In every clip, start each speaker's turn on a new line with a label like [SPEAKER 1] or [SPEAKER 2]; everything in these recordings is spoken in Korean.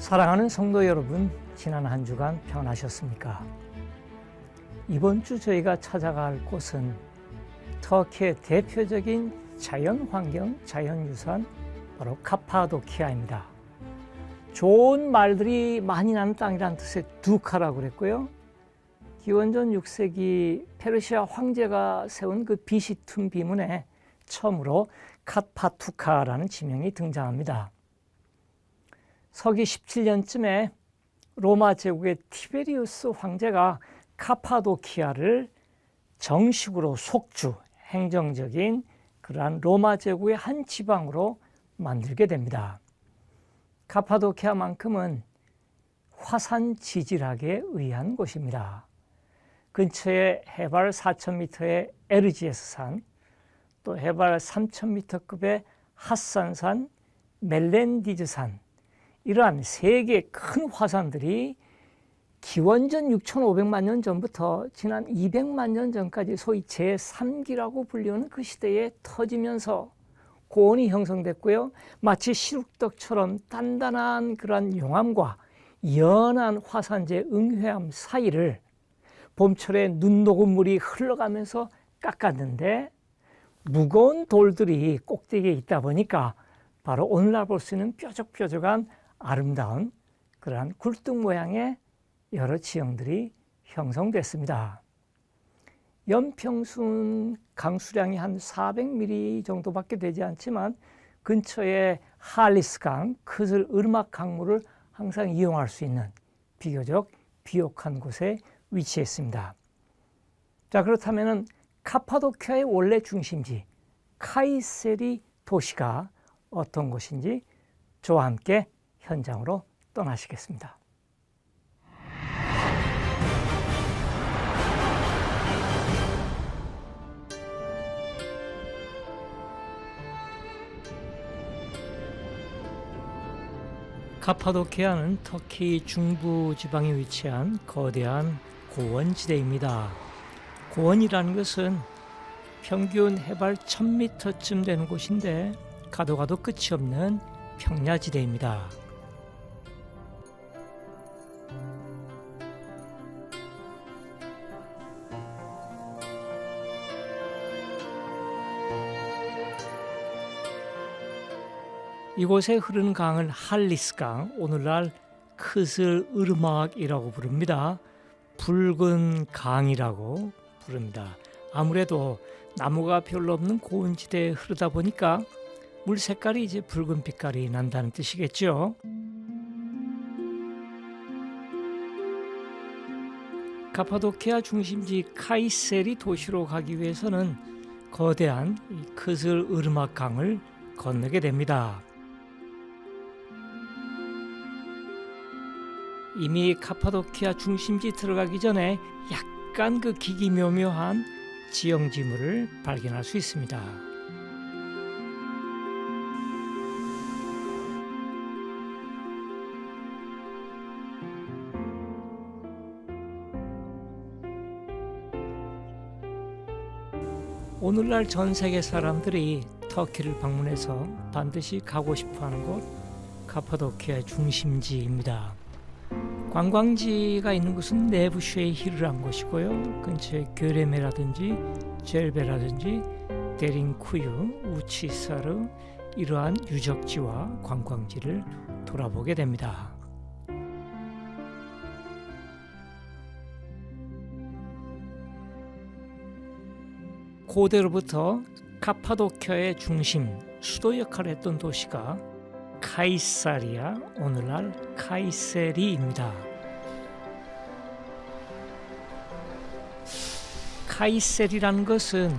[SPEAKER 1] 사랑하는 성도 여러분, 지난 한 주간 평안하셨습니까? 이번 주 저희가 찾아갈 곳은 터키의 대표적인 자연환경, 자연유산, 바로 카파도키아입니다. 좋은 말들이 많이 나는 땅이라는 뜻의 두카라고 그랬고요. 기원전 6세기 페르시아 황제가 세운 그 비시툰 비문에 처음으로 카파투카라는 지명이 등장합니다. 서기 17년쯤에 로마 제국의 티베리우스 황제가 카파도키아를 정식으로 속주, 행정적인 그러한 로마 제국의 한 지방으로 만들게 됩니다. 카파도키아만큼은 화산 지질학에 의한 곳입니다. 근처에 해발 4,000m의 에르지에스산, 또 해발 3,000m급의 핫산산, 멜렌디즈산, 이러한 세 개의 큰 화산들이 기원전 6,500만 년 전부터 지난 200만 년 전까지 소위 제3기라고 불리는 그 시대에 터지면서 고온이 형성됐고요. 마치 시룩떡처럼 단단한 그러한 용암과 연한 화산재 응회암 사이를 봄철에 눈 녹은 물이 흘러가면서 깎았는데, 무거운 돌들이 꼭대기에 있다 보니까 바로 오늘날 볼 수 있는 뾰족뾰족한 아름다운 그러한 굴뚝 모양의 여러 지형들이 형성됐습니다. 연평순 강수량이 한 400mm 정도밖에 되지 않지만 근처에 할리스강, 크슬 으르막 강물을 항상 이용할 수 있는 비교적 비옥한 곳에 위치해 있습니다. 자, 그렇다면 카파도키아의 원래 중심지 카이세리 도시가 어떤 곳인지 저와 함께 현장으로 떠나시겠습니다. 카파도키아는 터키 중부 지방에 위치한 거대한 고원지대입니다. 고원이라는 것은 평균 해발 1000m쯤 되는 곳인데 가도 끝이 없는 평야지대입니다. 이곳에 흐르는 강을 할리스강, 오늘날 크슬 으르막이라고 부릅니다. 붉은 강이라고 부릅니다. 아무래도 나무가 별로 없는 고원지대에 흐르다 보니까 물 색깔이 이제 붉은 빛깔이 난다는 뜻이겠죠. 카파도키아 중심지 카이세리 도시로 가기 위해서는 거대한 크슬 으르막 강을 건너게 됩니다. 이미 카파도키아 중심지 들어가기 전에 약간 그 기기묘묘한 지형지물을 발견할 수 있습니다. 오늘날 전 세계 사람들이 터키를 방문해서 반드시 가고 싶어하는 곳 카파도키아의 중심지입니다. 관광지가 있는 곳은 네부쉐 힐이라는 곳이고요. 근처에 gö레메라든지 젤베라든지 데린쿠유, 우치사르, 이러한 유적지와 관광지를 돌아보게 됩니다. 고대로부터 카파도키아의 중심, 수도 역할을 했던 도시가 카이사리아, 오늘날 카이세리입니다. 카이세리라는 것은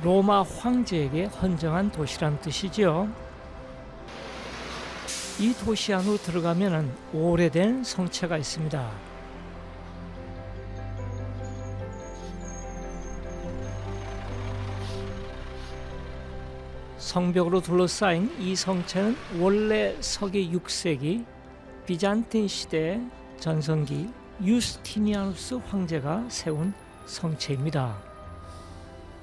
[SPEAKER 1] 로마 황제에게 헌정한 도시란 뜻이죠. 이 도시 안으로 들어가면 오래된 성체가 있습니다. 성벽으로 둘러싸인 이 성체는 원래 서기 6세기 비잔틴 시대 전성기 유스티니아누스 황제가 세운 성체입니다.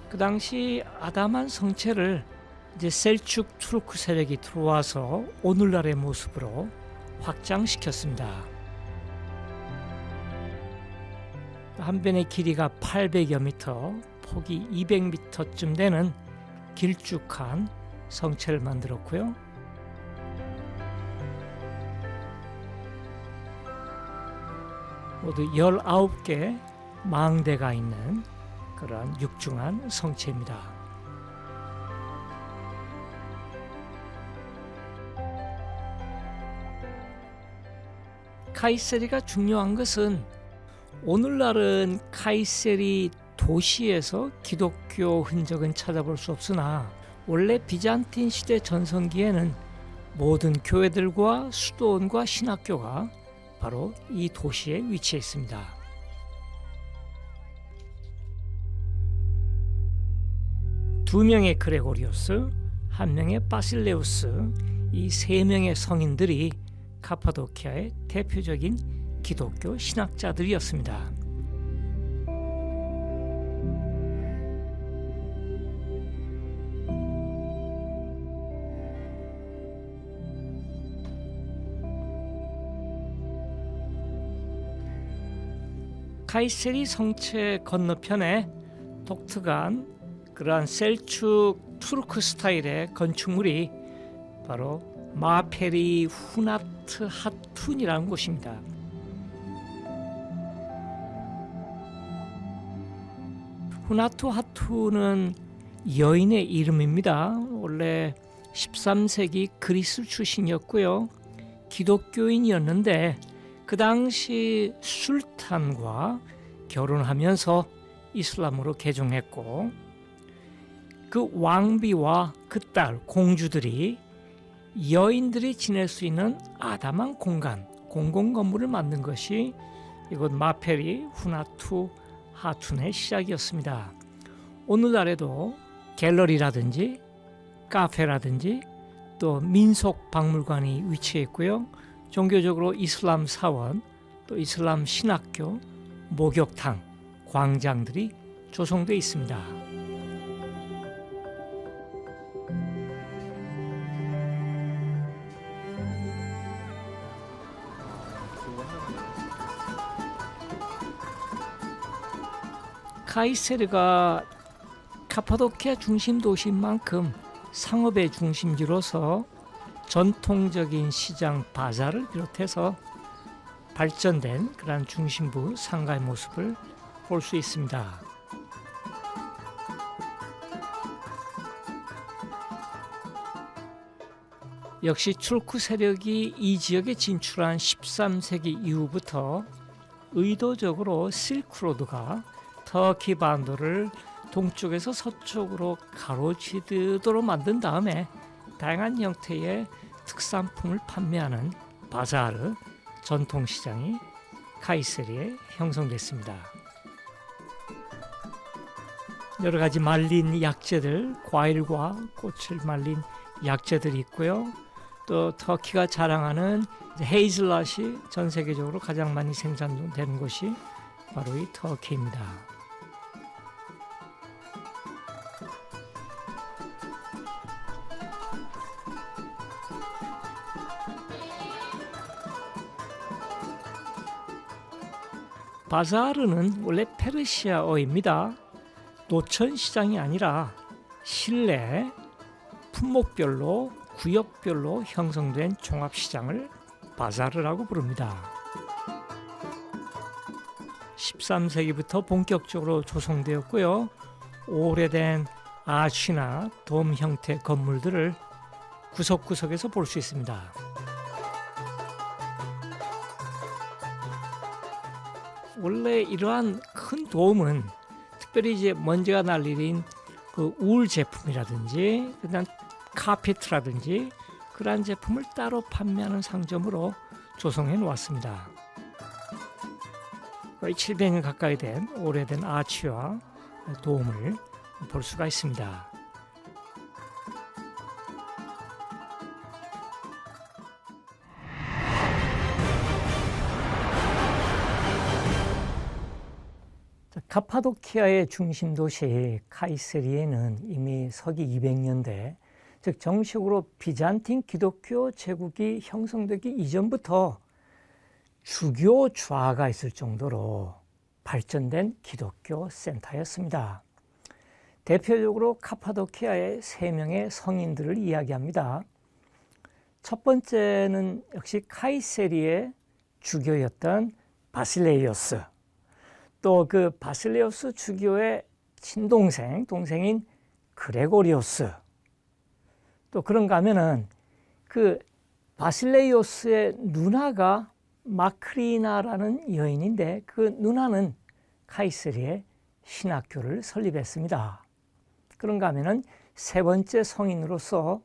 [SPEAKER 1] 그 당시 아담한 성체를 이제 셀축 투르크 세력이 들어와서 오늘날의 모습으로 확장시켰습니다. 한 변의 길이가 800여 미터, 폭이 200미터쯤 되는 길쭉한 성체를 만들었고요. 모두 19개 망대가 있는 그러한 육중한 성체입니다. 카이세리가 중요한 것은 오늘날은 카이세리 도시에서 기독교 흔적은 찾아볼 수 없으나 원래 비잔틴 시대 전성기에는 모든 교회들과 수도원과 신학교가 바로 이 도시에 위치해 있습니다. 두 명의 그레고리오스, 한 명의 바실레우스, 이 세 명의 성인들이 카파도키아의 대표적인 기독교 신학자들이었습니다. 카이세리 성체 건너편에 독특한 그러한 셀축 투르크 스타일의 건축물이 바로 마페리 후나트 하툰이라는 곳입니다. 후나트 하툰은 여인의 이름입니다. 원래 13세기 그리스 출신이었고요. 기독교인이었는데 그 당시 술탄과 결혼하면서 이슬람으로 개종했고 그 왕비와 그 딸 공주들이 여인들이 지낼 수 있는 아담한 공간, 공공건물을 만든 것이 이곳 마페리 후나투 하툰의 시작이었습니다. 오늘날에도 갤러리라든지 카페라든지 또 민속 박물관이 위치해 있고요. 종교적으로 이슬람 사원, 또 이슬람 신학교, 목욕탕, 광장들이 조성되어 있습니다. 카이세르가 카파도키아 중심 도시인 만큼 상업의 중심지로서 전통적인 시장 바자를 비롯해서 발전된 그러한 중심부 상가의 모습을 볼 수 있습니다. 역시 투르크 세력이 이 지역에 진출한 13세기 이후부터 의도적으로 실크로드가 터키 반도를 동쪽에서 서쪽으로 가로지르도록 만든 다음에 다양한 형태의 특산품을 판매하는 바자르 전통시장이 카이세리에 형성됐습니다. 여러 가지 말린 약재들, 과일과 꽃을 말린 약재들이 있고요. 또 터키가 자랑하는 헤이즐넛이 전 세계적으로 가장 많이 생산되는 곳이 바로 이 터키입니다. 바자르는 원래 페르시아어입니다. 노천시장이 아니라 실내 품목별로 구역별로 형성된 종합시장을 바자르라고 부릅니다. 13세기부터 본격적으로 조성되었고요. 오래된 아치나 돔 형태 건물들을 구석구석에서 볼 수 있습니다. 원래 이러한 큰 돔은 특별히 이제 먼지가 날 일인 그 울 제품이라든지 그다음 카페트라든지 그러한 제품을 따로 판매하는 상점으로 조성해 놓았습니다. 거의 700년 가까이 된 오래된 아치와 돔을 볼 수가 있습니다. 카파도키아의 중심 도시 카이세리에는 이미 서기 200년대 즉 정식으로 비잔틴 기독교 제국이 형성되기 이전부터 주교 좌가 있을 정도로 발전된 기독교 센터였습니다. 대표적으로 카파도키아의 3명의 성인들을 이야기합니다. 첫 번째는 역시 카이세리의 주교였던 바실레이오스, 또 그 바실레이오스 주교의 동생인 그레고리오스, 또 그런가 하면은 그 바실레이오스의 누나가 마크리나라는 여인인데 그 누나는 카이세리의 신학교를 설립했습니다. 그런가 하면은 세 번째 성인으로서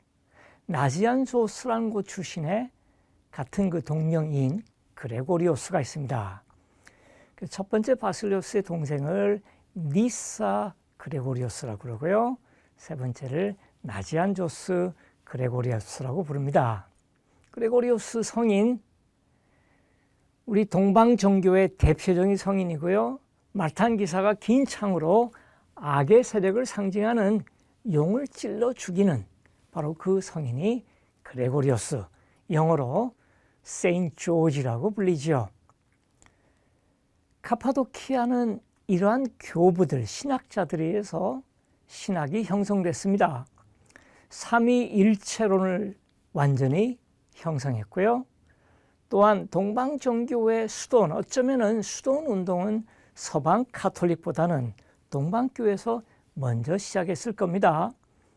[SPEAKER 1] 나지안조스라는 곳 출신의 같은 그 동명이인 그레고리오스가 있습니다. 첫 번째 바실레이오스의 동생을 니사 그레고리오스라고 그러고요. 세 번째를 나지안조스 그레고리오스라고 부릅니다. 그레고리오스 성인, 우리 동방정교의 대표적인 성인이고요. 말탄 기사가 긴 창으로 악의 세력을 상징하는 용을 찔러 죽이는 바로 그 성인이 그레고리오스, 영어로 세인트 조지라고 불리죠. 카파도키아는 이러한 교부들, 신학자들에 의해서 신학이 형성됐습니다. 삼위일체론을 완전히 형성했고요. 또한 동방정교의 수도원, 어쩌면은 수도원 운동은 서방 카톨릭보다는 동방교에서 먼저 시작했을 겁니다.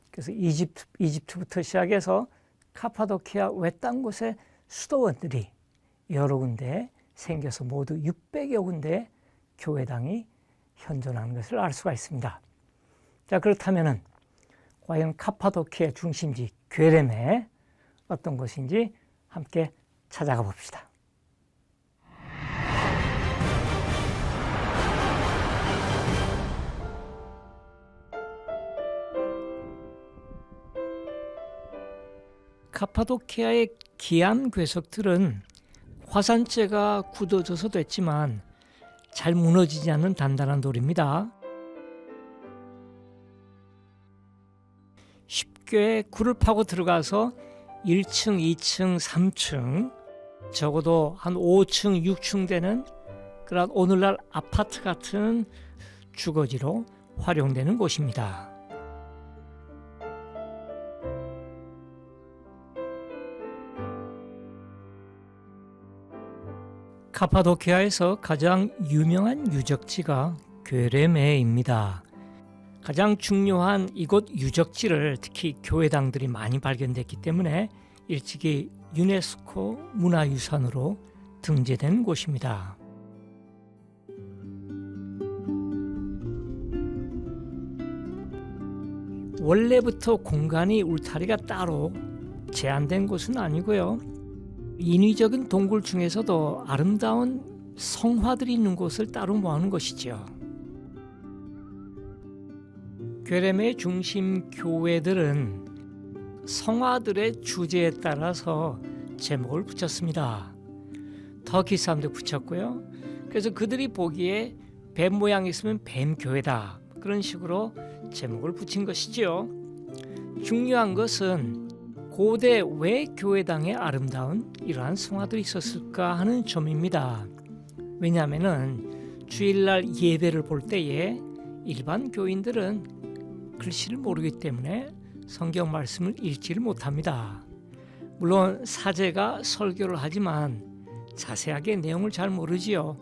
[SPEAKER 1] 그래서 이집트부터 시작해서 카파도키아 외딴 곳에 수도원들이 여러 군데 생겨서 모두 600여 군데 교회당이 현존하는 것을 알 수가 있습니다. 자, 그렇다면은 과연 카파도키아의 중심지 괴렘에 어떤 곳인지 함께 찾아가 봅시다. 카파도키아의 기암 괴석들은 화산재가 굳어져서 됐지만 잘 무너지지 않는 단단한 돌입니다. 쉽게 굴을 파고 들어가서 1층, 2층, 3층, 적어도 한 5층, 6층 되는 그런 오늘날 아파트 같은 주거지로 활용되는 곳입니다. 카파도키아에서 가장 유명한 유적지가 괴레메입니다. 가장 중요한 이곳 유적지를 특히 교회당들이 많이 발견됐기 때문에 일찍이 유네스코 문화유산으로 등재된 곳입니다. 원래부터 공간이 울타리가 따로 제한된 곳은 아니고요. 인위적인 동굴 중에서도 아름다운 성화들이 있는 곳을 따로 모아놓은 것이죠. 괴레메의 중심 교회들은 성화들의 주제에 따라서 제목을 붙였습니다. 터키 사람도 붙였고요. 그래서 그들이 보기에 뱀 모양이 있으면 뱀 교회다, 그런 식으로 제목을 붙인 것이지요. 중요한 것은 고대 왜 교회당에 아름다운 이러한 성화들이 있었을까 하는 점입니다. 왜냐하면 주일날 예배를 볼 때에 일반 교인들은 글씨를 모르기 때문에 성경 말씀을 읽지를 못합니다. 물론 사제가 설교를 하지만 자세하게 내용을 잘 모르지요.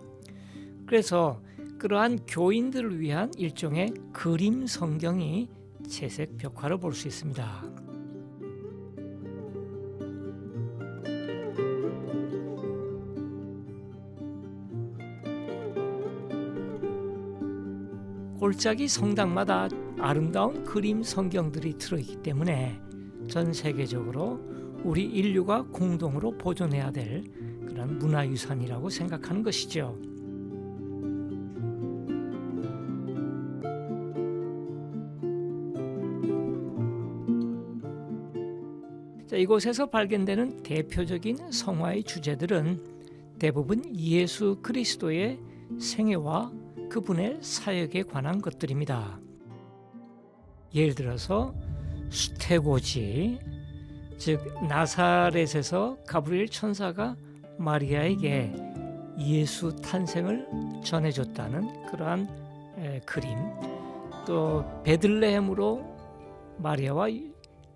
[SPEAKER 1] 그래서 그러한 교인들을 위한 일종의 그림 성경이 채색 벽화로 볼 수 있습니다. 골짜기 성당마다 아름다운 그림 성경들이 들어있기 때문에 전 세계적으로 우리 인류가 공동으로 보존해야 될 그런 문화유산이라고 생각하는 것이죠. 자, 이곳에서 발견되는 대표적인 성화의 주제들은 대부분 예수 그리스도의 생애와 그분의 사역에 관한 것들입니다. 예를 들어서 수태고지, 즉 나사렛에서 가브리엘 천사가 마리아에게 예수 탄생을 전해줬다는 그러한 그림, 또 베들레헴으로 마리아와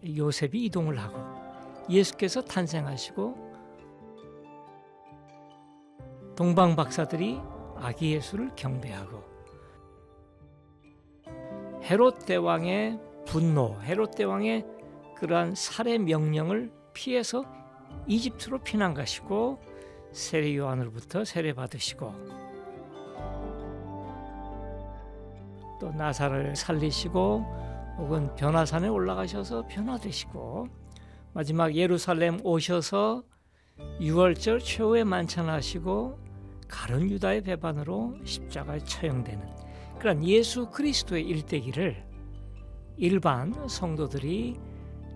[SPEAKER 1] 요셉이 이동을 하고 예수께서 탄생하시고 동방 박사들이 아기 예수를 경배하고 헤롯 대왕의 분노, 헤롯 대왕의 그러한 살해 명령을 피해서 이집트로 피난 가시고 세례 요한으로부터 세례 받으시고 또 나사를 살리시고 혹은 변화산에 올라가셔서 변화되시고 마지막 예루살렘 오셔서 유월절 최후의 만찬하시고 가룟 유다의 배반으로 십자가에 처형되는 그런 예수 그리스도의 일대기를 일반 성도들이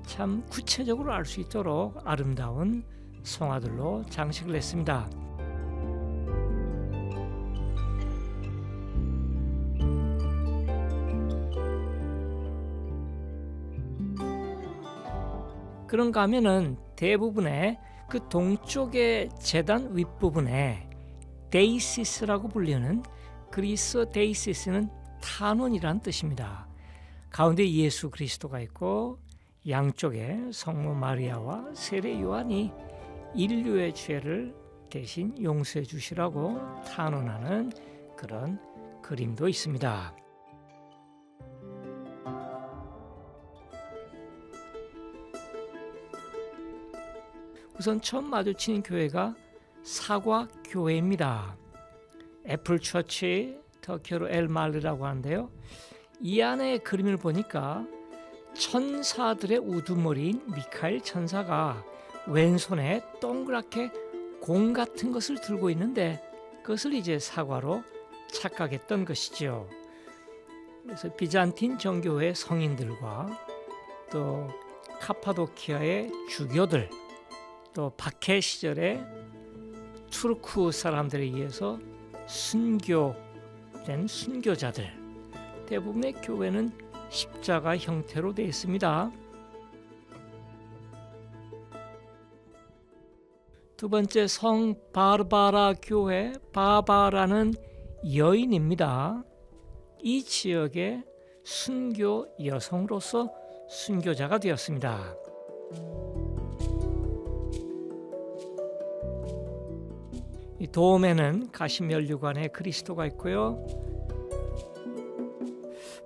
[SPEAKER 1] 참 구체적으로 알 수 있도록 아름다운 성화들로 장식을 했습니다. 그런가 하면은 대부분의 그 동쪽의 제단 윗부분에 데이시스라고 불리는 그리스 데이시스는 탄원이란 뜻입니다. 가운데 예수 그리스도가 있고 양쪽에 성모 마리아와 세례 요한이 인류의 죄를 대신 용서해 주시라고 탄원하는 그런 그림도 있습니다. 우선 처음 마주치는 교회가 사과교회입니다. 애플처치, 터키어로 엘말리라고 하는데요. 이 안에 그림을 보니까 천사들의 우두머리인 미카엘 천사가 왼손에 동그랗게 공 같은 것을 들고 있는데 그것을 이제 사과로 착각했던 것이죠. 그래서 비잔틴 정교회 성인들과 또 카파도키아의 주교들 또 박해 시절에 투르크 사람들에 의해서 순교된 순교자들 대부분의 교회는 십자가 형태로 되어 있습니다. 두 번째 성 바르바라 교회, 바바라는 여인입니다. 이 지역의 순교 여성으로서 순교자가 되었습니다. 이 도움에는 가시면류관에 그리스도가 있고요.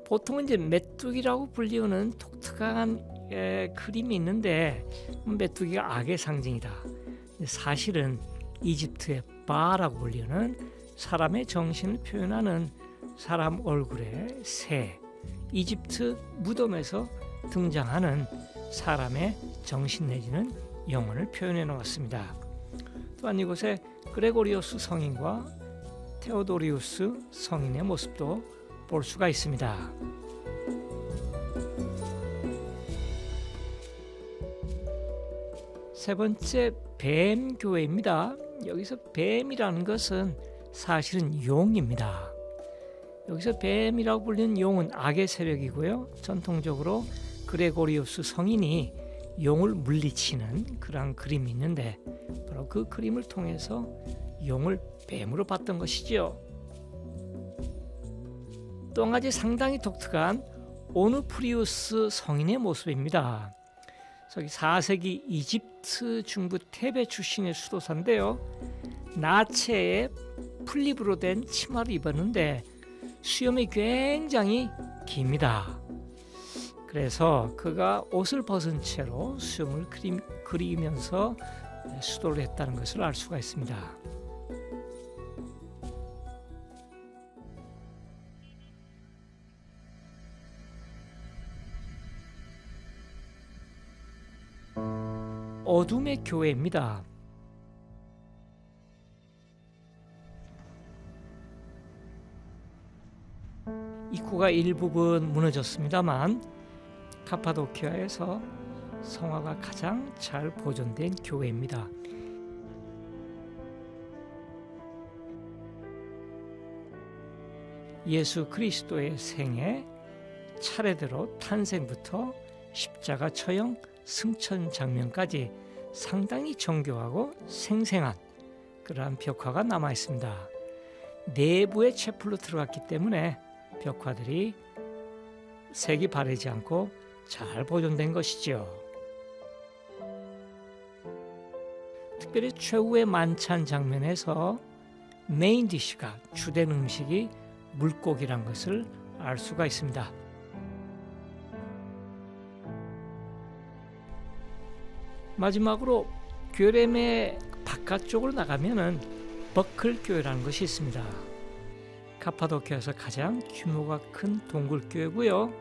[SPEAKER 1] 보통은 이제 메뚜기라고 불리우는 독특한 그림이 있는데 메뚜기가 악의 상징이다. 사실은 이집트의 바라고 불리는 사람의 정신을 표현하는 사람 얼굴의 새, 이집트 무덤에서 등장하는 사람의 정신 내지는 영혼을 표현해 놓았습니다. 또한 이곳에 그레고리오스 성인과 테오도리우스 성인의 모습도 볼 수가 있습니다. 세 번째 뱀교회입니다. 여기서 뱀이라는 것은 사실은 용입니다. 여기서 뱀이라고 불리는 용은 악의 세력이고요. 전통적으로 그레고리우스 성인이 용을 물리치는 그런 그림이 있는데 바로 그 그림을 통해서 용을 뱀으로 봤던 것이죠. 또 한 가지 상당히 독특한 오누프리우스 성인의 모습입니다. 저기 4세기 이집트 중부 테베 출신의 수도사인데요. 나체의 플립으로 된 치마를 입었는데 수염이 굉장히 깁니다. 그래서 그가 옷을 벗은 채로 수염을 그리면서 수도를 했다는 것을 알 수가 있습니다. 어둠의 교회입니다. 입구가 일부분 무너졌습니다만 카파도키아에서 성화가 가장 잘 보존된 교회입니다. 예수 그리스도의 생애 차례대로 탄생부터 십자가 처형 승천 장면까지 상당히 정교하고 생생한 그러한 벽화가 남아 있습니다. 내부의 채플로 들어갔기 때문에 벽화들이 색이 바래지 않고 잘 보존된 것이죠. 특별히 최후의 만찬 장면에서 메인 디쉬가 주된 음식이 물고기란 것을 알 수가 있습니다. 마지막으로 교회의 바깥쪽으로 나가면은 버클교회라는 것이 있습니다. 카파도키아에서 가장 규모가 큰 동굴교회고요.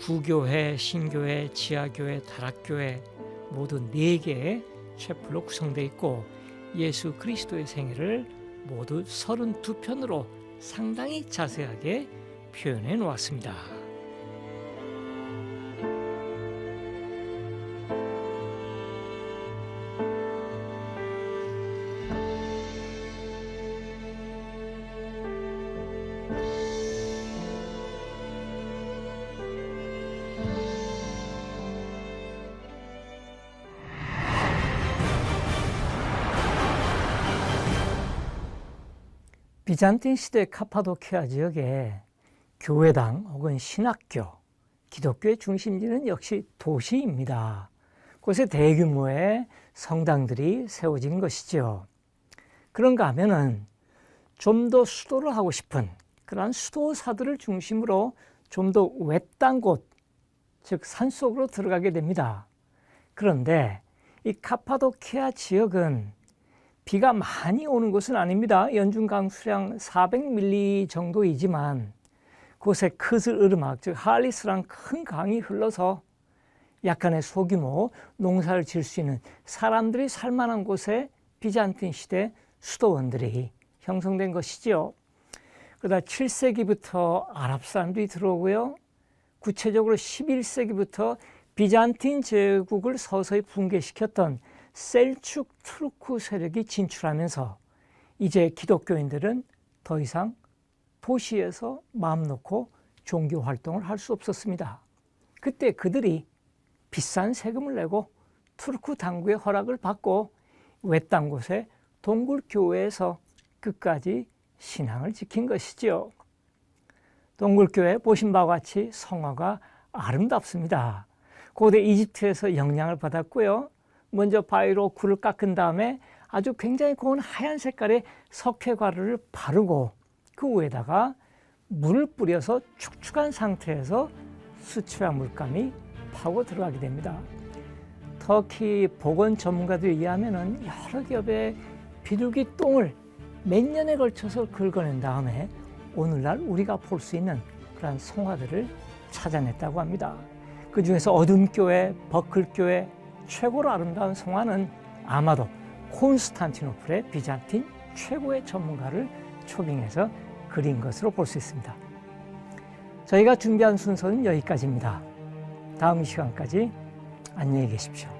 [SPEAKER 1] 구교회, 신교회, 지하교회, 다락교회 모두 4개의 채플로 구성되어 있고 예수 그리스도의 생애를 모두 32편으로 상당히 자세하게 표현해 놓았습니다. 비잔틴 시대 카파도키아 지역에 교회당 혹은 신학교, 기독교의 중심지는 역시 도시입니다. 곳에 대규모의 성당들이 세워진 것이죠. 그런가 하면은 좀 더 수도를 하고 싶은 그러한 수도사들을 중심으로 좀 더 외딴 곳, 즉 산속으로 들어가게 됩니다. 그런데 이 카파도키아 지역은 비가 많이 오는 곳은 아닙니다. 연중 강수량 400mm 정도이지만 곳에 크슬 으르막, 즉 할리스란 큰 강이 흘러서 약간의 소규모 농사를 지을 수 있는 사람들이 살만한 곳에 비잔틴 시대 수도원들이 형성된 것이지요. 그러다 7세기부터 아랍 사람들이 들어오고요. 구체적으로 11세기부터 비잔틴 제국을 서서히 붕괴시켰던 셀축 투르크 세력이 진출하면서 이제 기독교인들은 더 이상 도시에서 마음 놓고 종교 활동을 할 수 없었습니다. 그때 그들이 비싼 세금을 내고 투르크 당국의 허락을 받고 외딴 곳에 동굴교회에서 끝까지 신앙을 지킨 것이지요. 동굴교회 보신 바와 같이 성화가 아름답습니다. 고대 이집트에서 영향을 받았고요. 먼저 바위로 굴을 깎은 다음에 아주 굉장히 고운 하얀 색깔의 석회가루를 바르고 그 위에다가 물을 뿌려서 축축한 상태에서 수초와 물감이 파고 들어가게 됩니다. 터키 보건 전문가들에 의하면 여러 겹의 비둘기 똥을 몇 년에 걸쳐서 긁어낸 다음에 오늘날 우리가 볼 수 있는 그런 성화들을 찾아냈다고 합니다. 그 중에서 어둠교회, 버클교회, 최고로 아름다운 성화는 아마도 콘스탄티노플의 비잔틴 최고의 전문가를 초빙해서 그린 것으로 볼 수 있습니다. 저희가 준비한 순서는 여기까지입니다. 다음 시간까지 안녕히 계십시오.